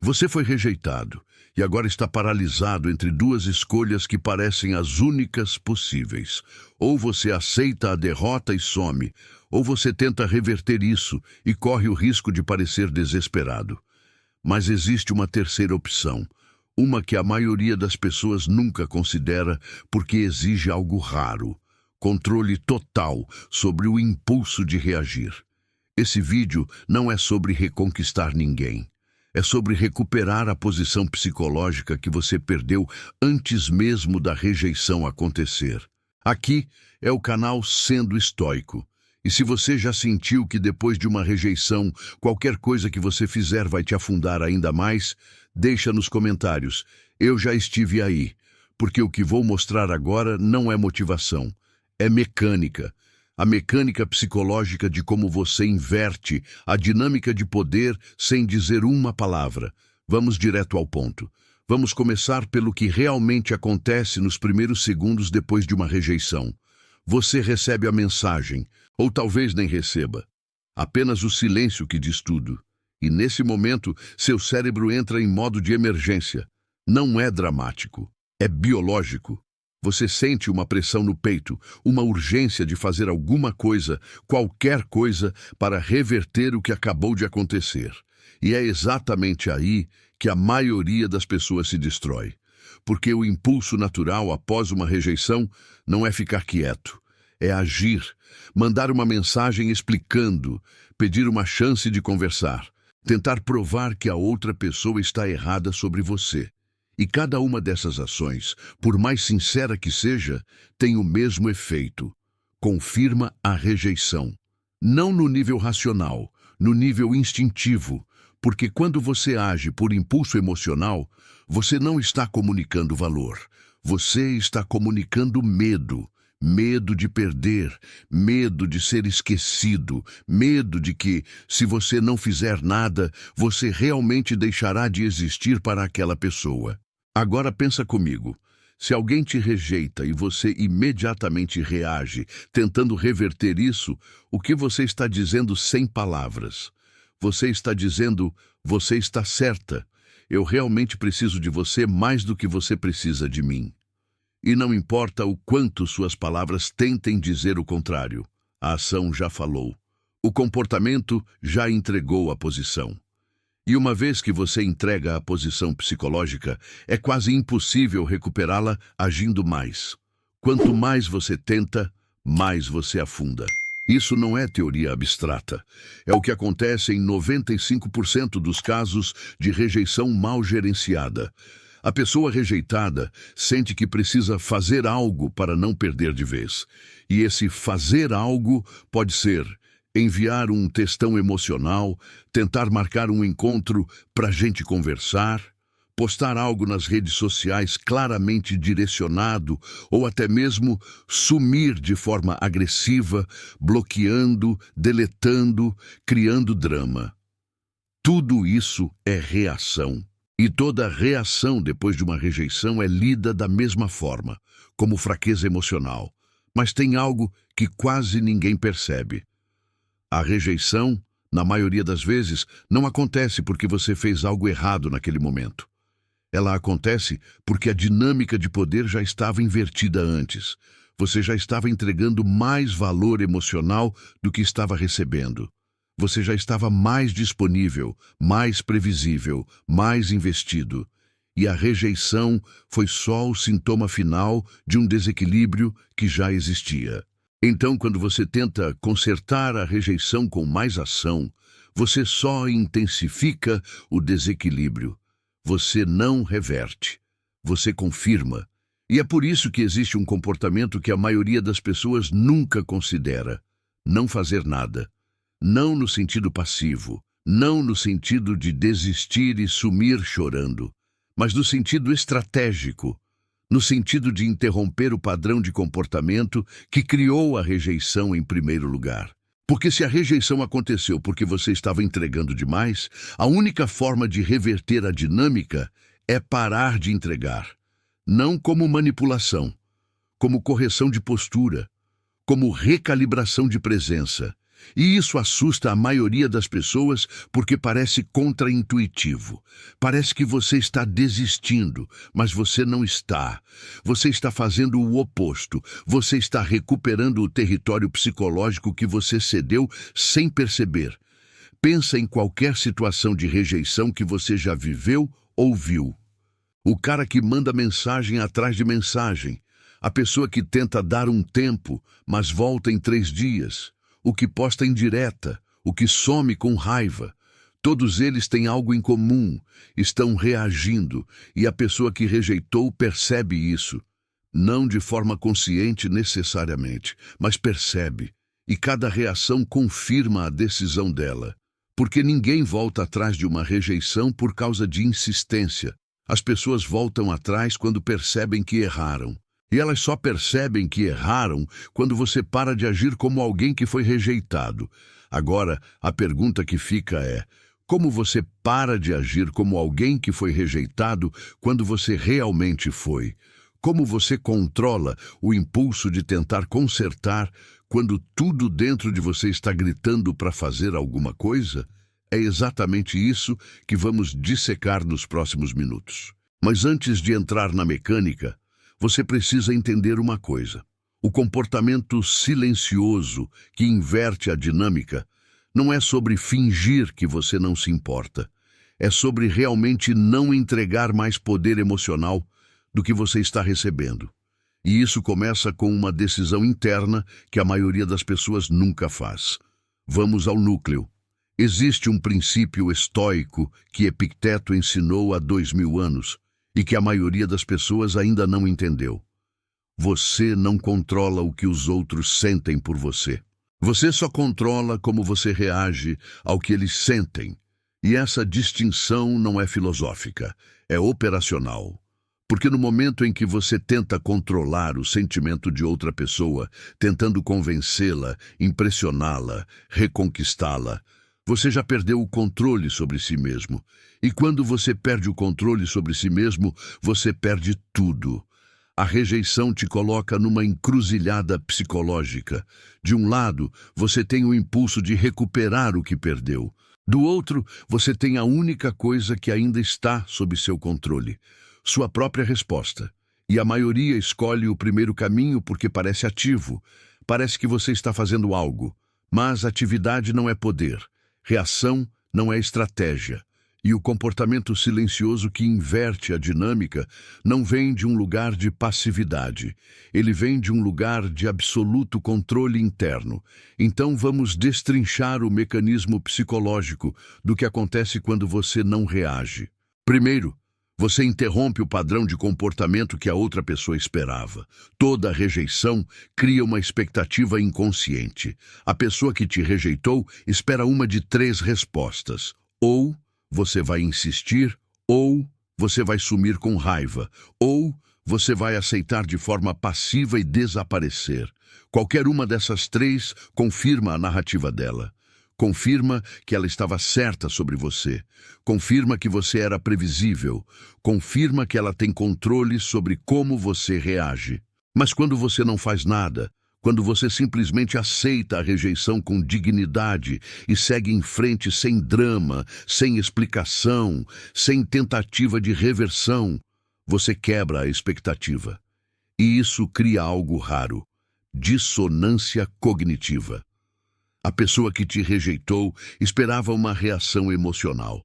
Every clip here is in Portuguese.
Você foi rejeitado e agora está paralisado entre duas escolhas que parecem as únicas possíveis. Ou você aceita a derrota e some, ou você tenta reverter isso e corre o risco de parecer desesperado. Mas existe uma terceira opção, uma que a maioria das pessoas nunca considera porque exige algo raro: controle total sobre o impulso de reagir. Esse vídeo não é sobre reconquistar ninguém. É sobre recuperar a posição psicológica que você perdeu antes mesmo da rejeição acontecer. Aqui é o canal Sendo Estoico. E se você já sentiu que depois de uma rejeição, qualquer coisa que você fizer vai te afundar ainda mais, deixa nos comentários. Eu já estive aí, porque o que vou mostrar agora não é motivação, é mecânica. A mecânica psicológica de como você inverte a dinâmica de poder sem dizer uma palavra. Vamos direto ao ponto. Vamos começar pelo que realmente acontece nos primeiros segundos depois de uma rejeição. Você recebe a mensagem, ou talvez nem receba. Apenas o silêncio que diz tudo. E nesse momento, seu cérebro entra em modo de emergência. Não é dramático, é biológico. Você sente uma pressão no peito, uma urgência de fazer alguma coisa, qualquer coisa, para reverter o que acabou de acontecer. E é exatamente aí que a maioria das pessoas se destrói. Porque o impulso natural após uma rejeição não é ficar quieto, é agir, mandar uma mensagem explicando, pedir uma chance de conversar, tentar provar que a outra pessoa está errada sobre você. E cada uma dessas ações, por mais sincera que seja, tem o mesmo efeito. Confirma a rejeição. Não no nível racional, no nível instintivo, porque quando você age por impulso emocional, você não está comunicando valor. Você está comunicando medo. Medo de perder, medo de ser esquecido, medo de que, se você não fizer nada, você realmente deixará de existir para aquela pessoa. Agora pensa comigo, se alguém te rejeita e você imediatamente reage, tentando reverter isso, o que você está dizendo sem palavras? Você está dizendo, você está certa, eu realmente preciso de você mais do que você precisa de mim. E não importa o quanto suas palavras tentem dizer o contrário, a ação já falou. O comportamento já entregou a posição. E uma vez que você entrega a posição psicológica, é quase impossível recuperá-la agindo mais. Quanto mais você tenta, mais você afunda. Isso não é teoria abstrata. É o que acontece em 95% dos casos de rejeição mal gerenciada. A pessoa rejeitada sente que precisa fazer algo para não perder de vez. E esse fazer algo pode ser enviar um textão emocional, tentar marcar um encontro para a gente conversar, postar algo nas redes sociais claramente direcionado ou até mesmo sumir de forma agressiva, bloqueando, deletando, criando drama. Tudo isso é reação. E toda reação depois de uma rejeição é lida da mesma forma, como fraqueza emocional. Mas tem algo que quase ninguém percebe. A rejeição, na maioria das vezes, não acontece porque você fez algo errado naquele momento. Ela acontece porque a dinâmica de poder já estava invertida antes. Você já estava entregando mais valor emocional do que estava recebendo. Você já estava mais disponível, mais previsível, mais investido. E a rejeição foi só o sintoma final de um desequilíbrio que já existia. Então, quando você tenta consertar a rejeição com mais ação, você só intensifica o desequilíbrio. Você não reverte. Você confirma. E é por isso que existe um comportamento que a maioria das pessoas nunca considera: não fazer nada. Não no sentido passivo, não no sentido de desistir e sumir chorando, mas no sentido estratégico, no sentido de interromper o padrão de comportamento que criou a rejeição em primeiro lugar. Porque se a rejeição aconteceu porque você estava entregando demais, a única forma de reverter a dinâmica é parar de entregar. Não como manipulação, como correção de postura, como recalibração de presença. E isso assusta a maioria das pessoas porque parece contraintuitivo. Parece que você está desistindo, mas você não está. Você está fazendo o oposto. Você está recuperando o território psicológico que você cedeu sem perceber. Pensa em qualquer situação de rejeição que você já viveu ou viu. O cara que manda mensagem atrás de mensagem. A pessoa que tenta dar um tempo, mas volta em 3 dias. O que posta indireta, o que some com raiva. Todos eles têm algo em comum, estão reagindo, e a pessoa que rejeitou percebe isso. Não de forma consciente necessariamente, mas percebe. E cada reação confirma a decisão dela. Porque ninguém volta atrás de uma rejeição por causa de insistência. As pessoas voltam atrás quando percebem que erraram. E elas só percebem que erraram quando você para de agir como alguém que foi rejeitado. Agora, a pergunta que fica é: como você para de agir como alguém que foi rejeitado quando você realmente foi? Como você controla o impulso de tentar consertar quando tudo dentro de você está gritando para fazer alguma coisa? É exatamente isso que vamos dissecar nos próximos minutos. Mas antes de entrar na mecânica, você precisa entender uma coisa. O comportamento silencioso que inverte a dinâmica não é sobre fingir que você não se importa. É sobre realmente não entregar mais poder emocional do que você está recebendo. E isso começa com uma decisão interna que a maioria das pessoas nunca faz. Vamos ao núcleo. Existe um princípio estoico que Epicteto ensinou há 2000 anos e que a maioria das pessoas ainda não entendeu. Você não controla o que os outros sentem por você. Você só controla como você reage ao que eles sentem. E essa distinção não é filosófica, é operacional. Porque no momento em que você tenta controlar o sentimento de outra pessoa, tentando convencê-la, impressioná-la, reconquistá-la, você já perdeu o controle sobre si mesmo. E quando você perde o controle sobre si mesmo, você perde tudo. A rejeição te coloca numa encruzilhada psicológica. De um lado, você tem o impulso de recuperar o que perdeu. Do outro, você tem a única coisa que ainda está sob seu controle: sua própria resposta. E a maioria escolhe o primeiro caminho porque parece ativo. Parece que você está fazendo algo. Mas atividade não é poder. Reação não é estratégia. E o comportamento silencioso que inverte a dinâmica não vem de um lugar de passividade. Ele vem de um lugar de absoluto controle interno. Então vamos destrinchar o mecanismo psicológico do que acontece quando você não reage. Primeiro, você interrompe o padrão de comportamento que a outra pessoa esperava. Toda rejeição cria uma expectativa inconsciente. A pessoa que te rejeitou espera uma de 3 respostas. Ou você vai insistir, ou você vai sumir com raiva, ou você vai aceitar de forma passiva e desaparecer. Qualquer uma dessas 3 confirma a narrativa dela. Confirma que ela estava certa sobre você. Confirma que você era previsível. Confirma que ela tem controle sobre como você reage. Mas quando você não faz nada, quando você simplesmente aceita a rejeição com dignidade e segue em frente sem drama, sem explicação, sem tentativa de reversão, você quebra a expectativa. E isso cria algo raro: dissonância cognitiva. A pessoa que te rejeitou esperava uma reação emocional.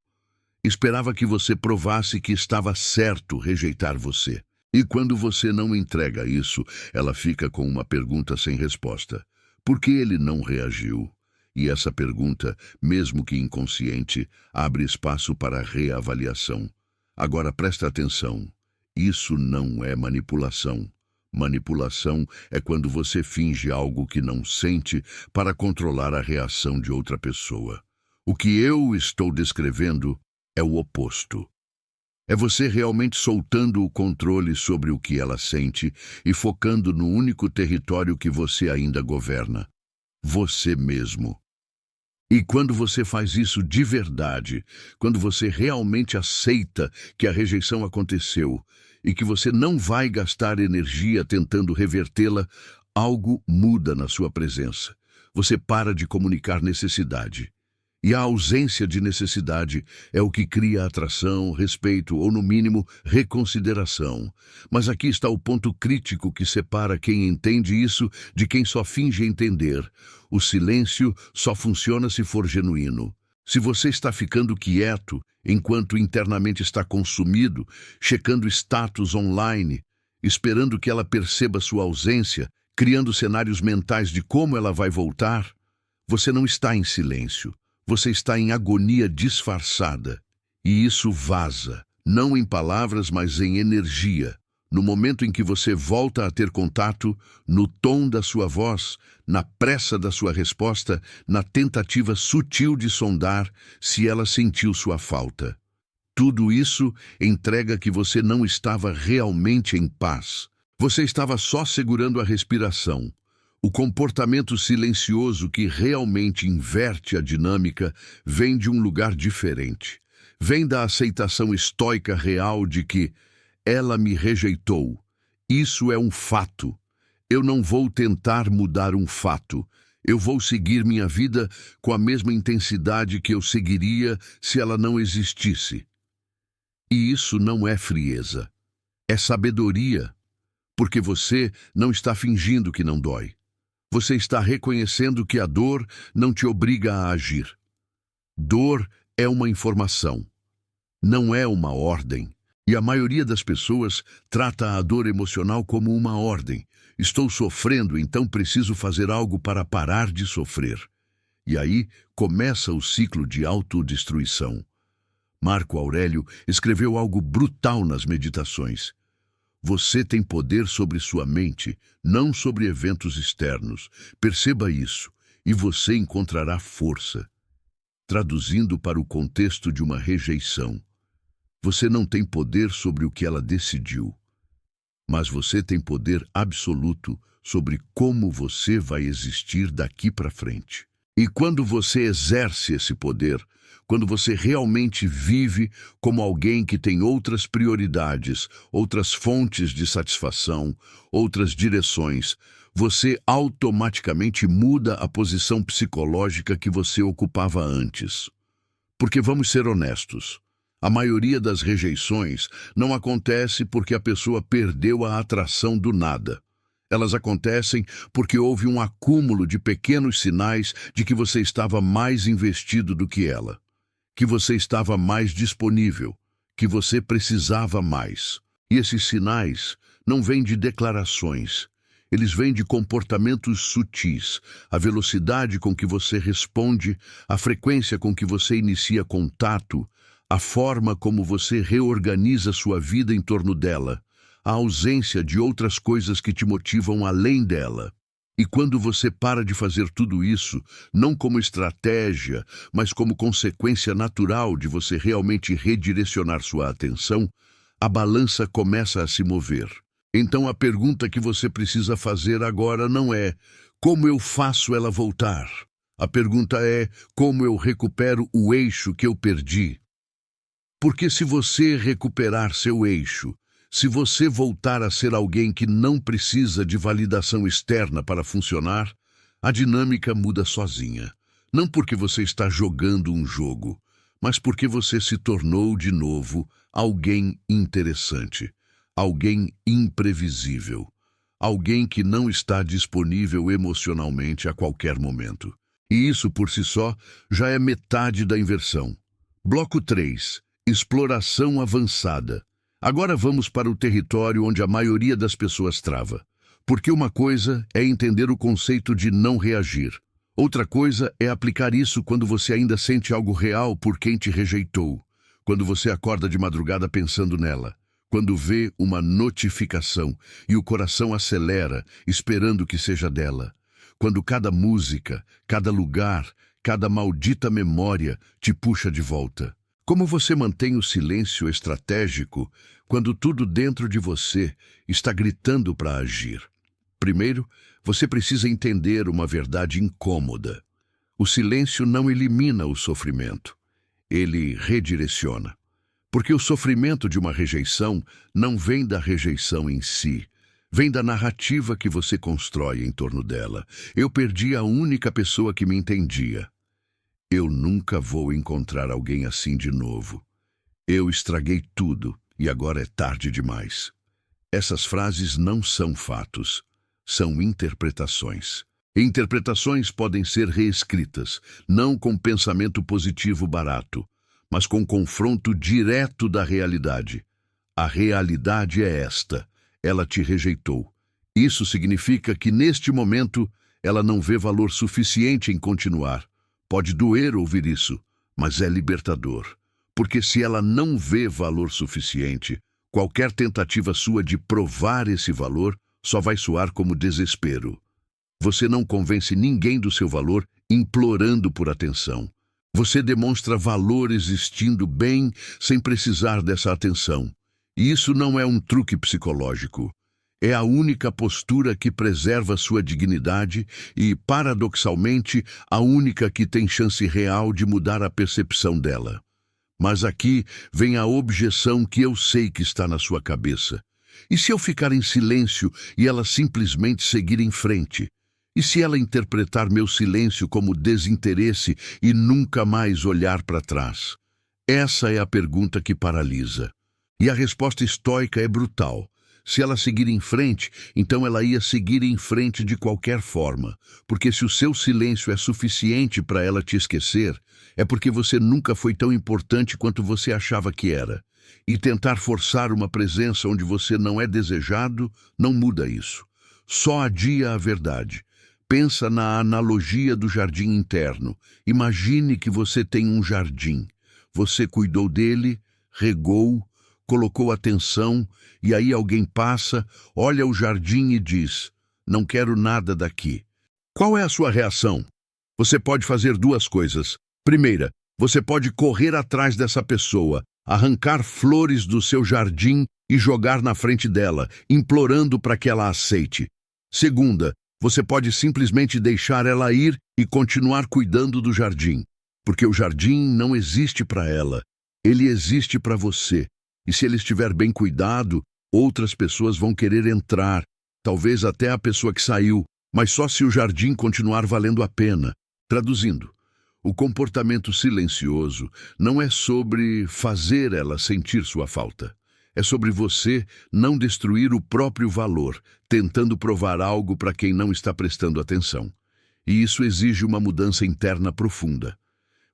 Esperava que você provasse que estava certo rejeitar você. E quando você não entrega isso, ela fica com uma pergunta sem resposta. Por que ele não reagiu? E essa pergunta, mesmo que inconsciente, abre espaço para reavaliação. Agora presta atenção. Isso não é manipulação. Manipulação é quando você finge algo que não sente para controlar a reação de outra pessoa. O que eu estou descrevendo é o oposto. É você realmente soltando o controle sobre o que ela sente e focando no único território que você ainda governa: você mesmo. E quando você faz isso de verdade, quando você realmente aceita que a rejeição aconteceu e que você não vai gastar energia tentando revertê-la, algo muda na sua presença. você para de comunicar necessidade. E a ausência de necessidade é o que cria atração, respeito ou, no mínimo, reconsideração. Mas aqui está o ponto crítico que separa quem entende isso de quem só finge entender. O silêncio só funciona se for genuíno. Se você está ficando quieto, enquanto internamente está consumido, checando status online, esperando que ela perceba sua ausência, criando cenários mentais de como ela vai voltar, você não está em silêncio. Você está em agonia disfarçada. E isso vaza, não em palavras, mas em energia. No momento em que você volta a ter contato, no tom da sua voz, na pressa da sua resposta, na tentativa sutil de sondar se ela sentiu sua falta. Tudo isso entrega que você não estava realmente em paz. Você estava só segurando a respiração. O comportamento silencioso que realmente inverte a dinâmica vem de um lugar diferente. Vem da aceitação estoica real de que ela me rejeitou. Isso é um fato. Eu não vou tentar mudar um fato. Eu vou seguir minha vida com a mesma intensidade que eu seguiria se ela não existisse. E isso não é frieza. É sabedoria. Porque você não está fingindo que não dói. Você está reconhecendo que a dor não te obriga a agir. Dor é uma informação, não é uma ordem. E a maioria das pessoas trata a dor emocional como uma ordem. Estou sofrendo, então preciso fazer algo para parar de sofrer. E aí começa o ciclo de autodestruição. Marco Aurélio escreveu algo brutal nas Meditações. Você tem poder sobre sua mente, não sobre eventos externos. Perceba isso, e você encontrará força. Traduzindo para o contexto de uma rejeição, você não tem poder sobre o que ela decidiu, mas você tem poder absoluto sobre como você vai existir daqui para frente. E quando você exerce esse poder, quando você realmente vive como alguém que tem outras prioridades, outras fontes de satisfação, outras direções, você automaticamente muda a posição psicológica que você ocupava antes. Porque vamos ser honestos, a maioria das rejeições não acontece porque a pessoa perdeu a atração do nada. Elas acontecem porque houve um acúmulo de pequenos sinais de que você estava mais investido do que ela, que você estava mais disponível, que você precisava mais. E esses sinais não vêm de declarações, eles vêm de comportamentos sutis, a velocidade com que você responde, a frequência com que você inicia contato, a forma como você reorganiza sua vida em torno dela, a ausência de outras coisas que te motivam além dela. E quando você para de fazer tudo isso, não como estratégia, mas como consequência natural de você realmente redirecionar sua atenção, a balança começa a se mover. Então a pergunta que você precisa fazer agora não é como eu faço ela voltar. A pergunta é como eu recupero o eixo que eu perdi. Porque se você recuperar seu eixo, se você voltar a ser alguém que não precisa de validação externa para funcionar, a dinâmica muda sozinha. Não porque você está jogando um jogo, mas porque você se tornou de novo alguém interessante, alguém imprevisível, alguém que não está disponível emocionalmente a qualquer momento. E isso por si só já é metade da inversão. Bloco 3. Exploração avançada. Agora vamos para o território onde a maioria das pessoas trava. Porque uma coisa é entender o conceito de não reagir. Outra coisa é aplicar isso quando você ainda sente algo real por quem te rejeitou. Quando você acorda de madrugada pensando nela. Quando vê uma notificação e o coração acelera, esperando que seja dela. Quando cada música, cada lugar, cada maldita memória te puxa de volta. Como você mantém o silêncio estratégico quando tudo dentro de você está gritando para agir? Primeiro, você precisa entender uma verdade incômoda. O silêncio não elimina o sofrimento. Ele redireciona. Porque o sofrimento de uma rejeição não vem da rejeição em si. Vem da narrativa que você constrói em torno dela. Eu perdi a única pessoa que me entendia. Eu nunca vou encontrar alguém assim de novo. Eu estraguei tudo e agora é tarde demais. Essas frases não são fatos, são interpretações. Interpretações podem ser reescritas, não com pensamento positivo barato, mas com confronto direto da realidade. A realidade é esta: ela te rejeitou. Isso significa que, neste momento, ela não vê valor suficiente em continuar. Pode doer ouvir isso, mas é libertador. Porque se ela não vê valor suficiente, qualquer tentativa sua de provar esse valor só vai soar como desespero. Você não convence ninguém do seu valor implorando por atenção. Você demonstra valor existindo bem sem precisar dessa atenção. E isso não é um truque psicológico. É a única postura que preserva sua dignidade e, paradoxalmente, a única que tem chance real de mudar a percepção dela. Mas aqui vem a objeção que eu sei que está na sua cabeça. E se eu ficar em silêncio e ela simplesmente seguir em frente? E se ela interpretar meu silêncio como desinteresse e nunca mais olhar para trás? Essa é a pergunta que paralisa. E a resposta estoica é brutal. Se ela seguir em frente, então ela ia seguir em frente de qualquer forma, porque se o seu silêncio é suficiente para ela te esquecer, é porque você nunca foi tão importante quanto você achava que era. E tentar forçar uma presença onde você não é desejado não muda isso. Só adia a verdade. Pensa na analogia do jardim interno. Imagine que você tem um jardim. Você cuidou dele, regou, colocou atenção, e aí alguém passa, olha o jardim e diz: "Não quero nada daqui." Qual é a sua reação? Você pode fazer duas coisas. Primeira, você pode correr atrás dessa pessoa, arrancar flores do seu jardim e jogar na frente dela, implorando para que ela aceite. Segunda, você pode simplesmente deixar ela ir e continuar cuidando do jardim, porque o jardim não existe para ela, ele existe para você. E se ele estiver bem cuidado, outras pessoas vão querer entrar, talvez até a pessoa que saiu, mas só se o jardim continuar valendo a pena. Traduzindo, o comportamento silencioso não é sobre fazer ela sentir sua falta. É sobre você não destruir o próprio valor, tentando provar algo para quem não está prestando atenção. E isso exige uma mudança interna profunda.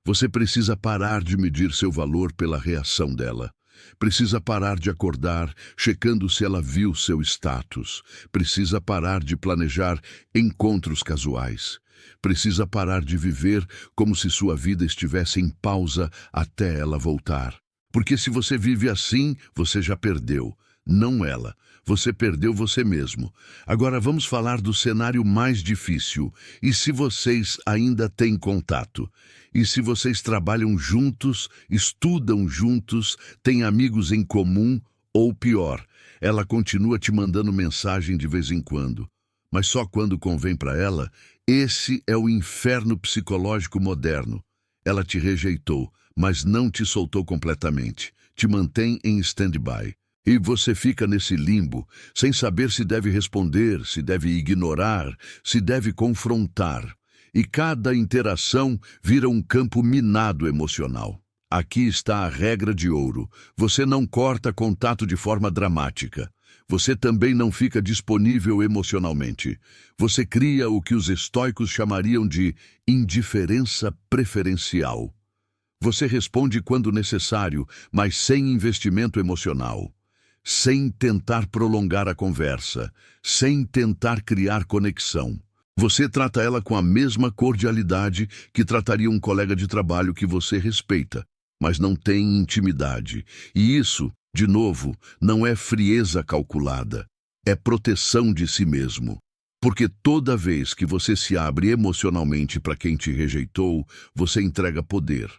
Você precisa parar de medir seu valor pela reação dela. Precisa parar de acordar, checando se ela viu seu status. Precisa parar de planejar encontros casuais. Precisa parar de viver como se sua vida estivesse em pausa até ela voltar. Porque se você vive assim, você já perdeu. Não ela. Você perdeu você mesmo. Agora vamos falar do cenário mais difícil. E se vocês ainda têm contato? E se vocês trabalham juntos, estudam juntos, têm amigos em comum, ou pior, ela continua te mandando mensagem de vez em quando, mas só quando convém para ela? Esse é o inferno psicológico moderno. Ela te rejeitou, mas não te soltou completamente. Te mantém em stand-by. E você fica nesse limbo, sem saber se deve responder, se deve ignorar, se deve confrontar. E cada interação vira um campo minado emocional. Aqui está a regra de ouro. Você não corta contato de forma dramática. Você também não fica disponível emocionalmente. Você cria o que os estoicos chamariam de indiferença preferencial. Você responde quando necessário, mas sem investimento emocional. Sem tentar prolongar a conversa, sem tentar criar conexão. Você trata ela com a mesma cordialidade que trataria um colega de trabalho que você respeita, mas não tem intimidade. E isso, de novo, não é frieza calculada, é proteção de si mesmo. Porque toda vez que você se abre emocionalmente para quem te rejeitou, você entrega poder.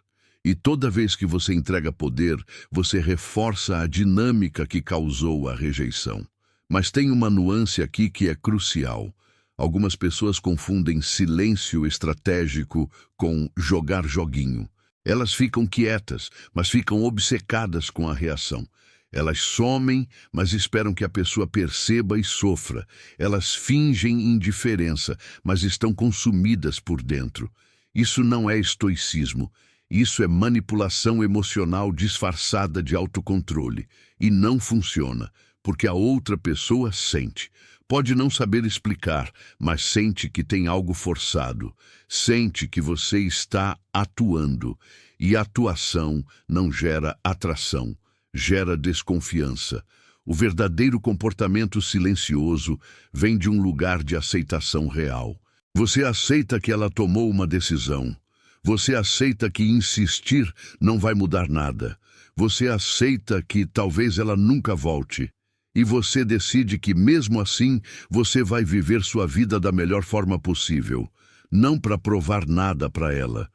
E toda vez que você entrega poder, você reforça a dinâmica que causou a rejeição. Mas tem uma nuance aqui que é crucial. Algumas pessoas confundem silêncio estratégico com jogar joguinho. Elas ficam quietas, mas ficam obcecadas com a reação. Elas somem, mas esperam que a pessoa perceba e sofra. Elas fingem indiferença, mas estão consumidas por dentro. Isso não é estoicismo. Isso é manipulação emocional disfarçada de autocontrole. E não funciona, porque a outra pessoa sente. Pode não saber explicar, mas sente que tem algo forçado. Sente que você está atuando. E atuação não gera atração, gera desconfiança. O verdadeiro comportamento silencioso vem de um lugar de aceitação real. Você aceita que ela tomou uma decisão. Você aceita que insistir não vai mudar nada. Você aceita que talvez ela nunca volte. E você decide que, mesmo assim, você vai viver sua vida da melhor forma possível. Não para provar nada para ela,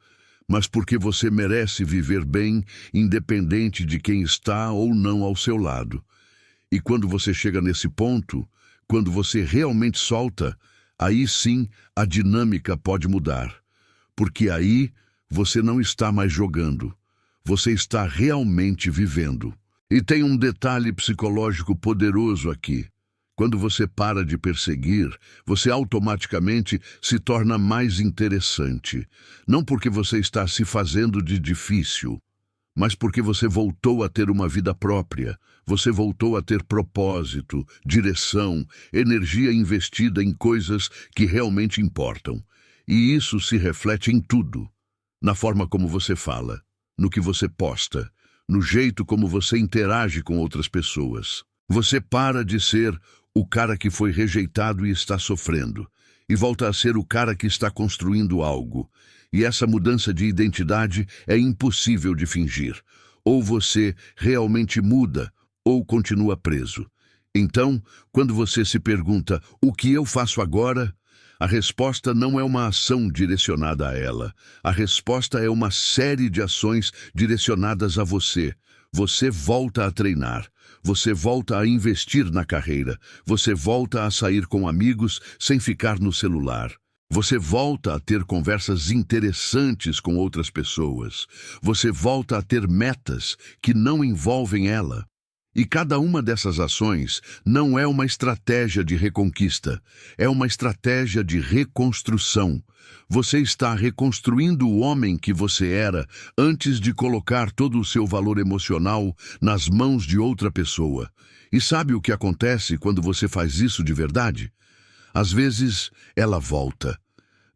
mas porque você merece viver bem, independente de quem está ou não ao seu lado. E quando você chega nesse ponto, quando você realmente solta, aí sim a dinâmica pode mudar. Porque aí você não está mais jogando, você está realmente vivendo. E tem um detalhe psicológico poderoso aqui. Quando você para de perseguir, você automaticamente se torna mais interessante. Não porque você está se fazendo de difícil, mas porque você voltou a ter uma vida própria. Você voltou a ter propósito, direção, energia investida em coisas que realmente importam. E isso se reflete em tudo. Na forma como você fala, no que você posta, no jeito como você interage com outras pessoas. Você para de ser o cara que foi rejeitado e está sofrendo, e volta a ser o cara que está construindo algo. E essa mudança de identidade é impossível de fingir. Ou você realmente muda, ou continua preso. Então, quando você se pergunta, o que eu faço agora? A resposta não é uma ação direcionada a ela. A resposta é uma série de ações direcionadas a você. Você volta a treinar. Você volta a investir na carreira. Você volta a sair com amigos sem ficar no celular. Você volta a ter conversas interessantes com outras pessoas. Você volta a ter metas que não envolvem ela. E cada uma dessas ações não é uma estratégia de reconquista, é uma estratégia de reconstrução. Você está reconstruindo o homem que você era antes de colocar todo o seu valor emocional nas mãos de outra pessoa. E sabe o que acontece quando você faz isso de verdade? Às vezes, ela volta.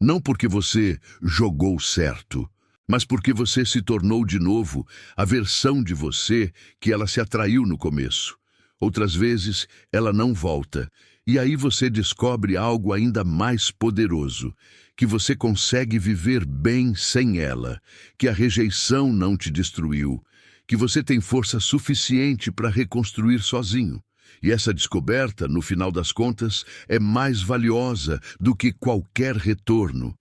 Não porque você jogou certo, mas porque você se tornou de novo a versão de você que ela se atraiu no começo. Outras vezes, ela não volta. E aí você descobre algo ainda mais poderoso, que você consegue viver bem sem ela, que a rejeição não te destruiu, que você tem força suficiente para reconstruir sozinho. E essa descoberta, no final das contas, é mais valiosa do que qualquer retorno.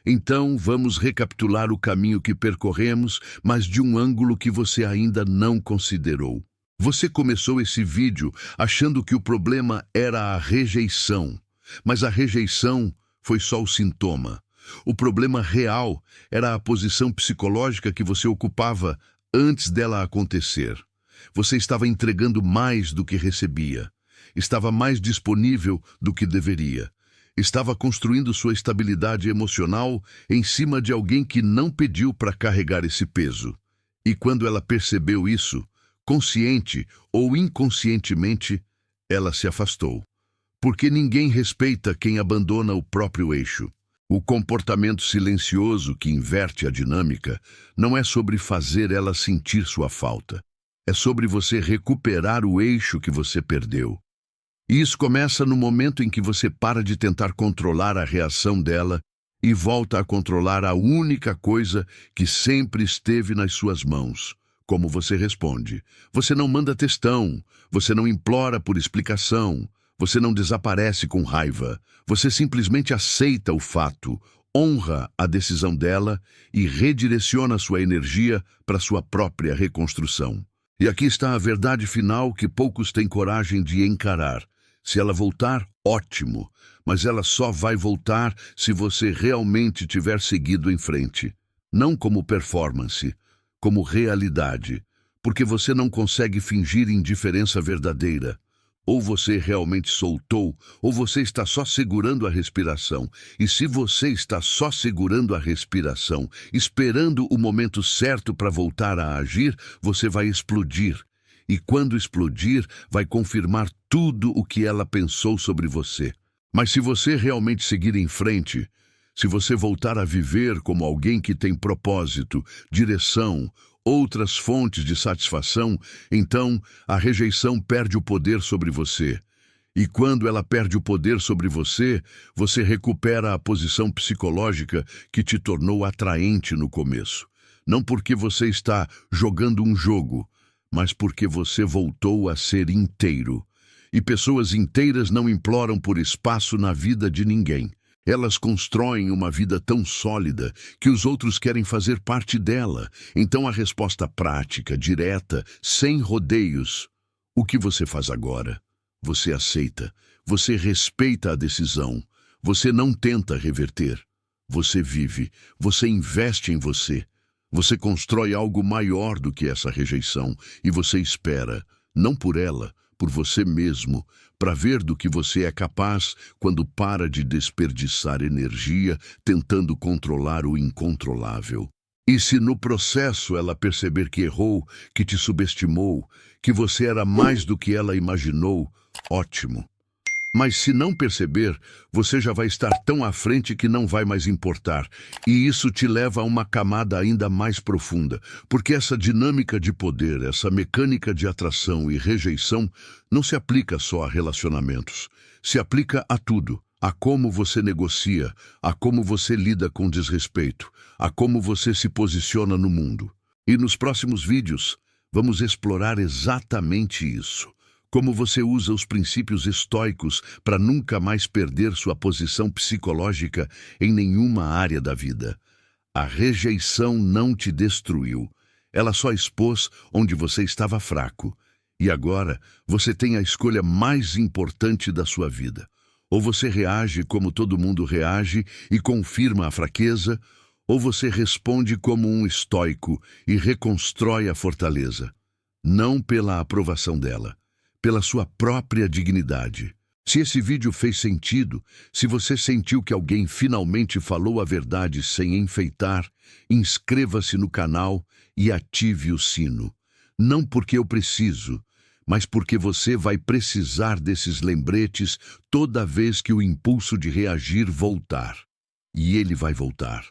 Então, vamos recapitular o caminho que percorremos, mas de um ângulo que você ainda não considerou. Você começou esse vídeo achando que o problema era a rejeição, mas a rejeição foi só o sintoma. O problema real era a posição psicológica que você ocupava antes dela acontecer. Você estava entregando mais do que recebia. Estava mais disponível do que deveria. Estava construindo sua estabilidade emocional em cima de alguém que não pediu para carregar esse peso. E quando ela percebeu isso, consciente ou inconscientemente, ela se afastou. Porque ninguém respeita quem abandona o próprio eixo. O comportamento silencioso que inverte a dinâmica não é sobre fazer ela sentir sua falta. É sobre você recuperar o eixo que você perdeu. E isso começa no momento em que você para de tentar controlar a reação dela e volta a controlar a única coisa que sempre esteve nas suas mãos. Como você responde. Você não manda textão, você não implora por explicação, você não desaparece com raiva. Você simplesmente aceita o fato, honra a decisão dela e redireciona sua energia para sua própria reconstrução. E aqui está a verdade final que poucos têm coragem de encarar. Se ela voltar, ótimo, mas ela só vai voltar se você realmente tiver seguido em frente. Não como performance, como realidade. porque você não consegue fingir indiferença verdadeira. Ou você realmente soltou, ou você está só segurando a respiração. E se você está só segurando a respiração, esperando o momento certo para voltar a agir, você vai explodir. E quando explodir, vai confirmar tudo o que ela pensou sobre você. Mas se você realmente seguir em frente, se você voltar a viver como alguém que tem propósito, direção, outras fontes de satisfação, então a rejeição perde o poder sobre você. E quando ela perde o poder sobre você, você recupera a posição psicológica que te tornou atraente no começo. Não porque você está jogando um jogo, mas porque você voltou a ser inteiro. E pessoas inteiras não imploram por espaço na vida de ninguém. Elas constroem uma vida tão sólida que os outros querem fazer parte dela. Então a resposta prática, direta, sem rodeios. O que você faz agora? Você aceita. Você respeita a decisão. Você não tenta reverter. Você vive. Você investe em você. Você constrói algo maior do que essa rejeição. E você espera, não por ela, por você mesmo, para ver do que você é capaz quando para de desperdiçar energia tentando controlar o incontrolável. E se no processo ela perceber que errou, que te subestimou, que você era mais do que ela imaginou, ótimo. Mas se não perceber, você já vai estar tão à frente que não vai mais importar. E isso te leva a uma camada ainda mais profunda, porque essa dinâmica de poder, essa mecânica de atração e rejeição, não se aplica só a relacionamentos. Se aplica a tudo. A como você negocia, a como você lida com desrespeito, a como você se posiciona no mundo. E nos próximos vídeos, vamos explorar exatamente isso. Como você usa os princípios estoicos para nunca mais perder sua posição psicológica em nenhuma área da vida. A rejeição não te destruiu. Ela só expôs onde você estava fraco. E agora, você tem a escolha mais importante da sua vida. Ou você reage como todo mundo reage e confirma a fraqueza, ou você responde como um estoico e reconstrói a fortaleza. Não pela aprovação dela, pela sua própria dignidade. Se esse vídeo fez sentido, se você sentiu que alguém finalmente falou a verdade sem enfeitar, inscreva-se no canal e ative o sino. Não porque eu preciso, mas porque você vai precisar desses lembretes toda vez que o impulso de reagir voltar. E ele vai voltar.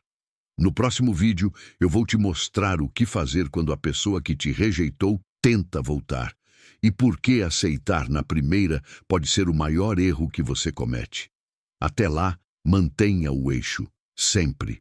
No próximo vídeo, eu vou te mostrar o que fazer quando a pessoa que te rejeitou tenta voltar. E por que aceitar na primeira pode ser o maior erro que você comete. Até lá, mantenha o eixo, sempre.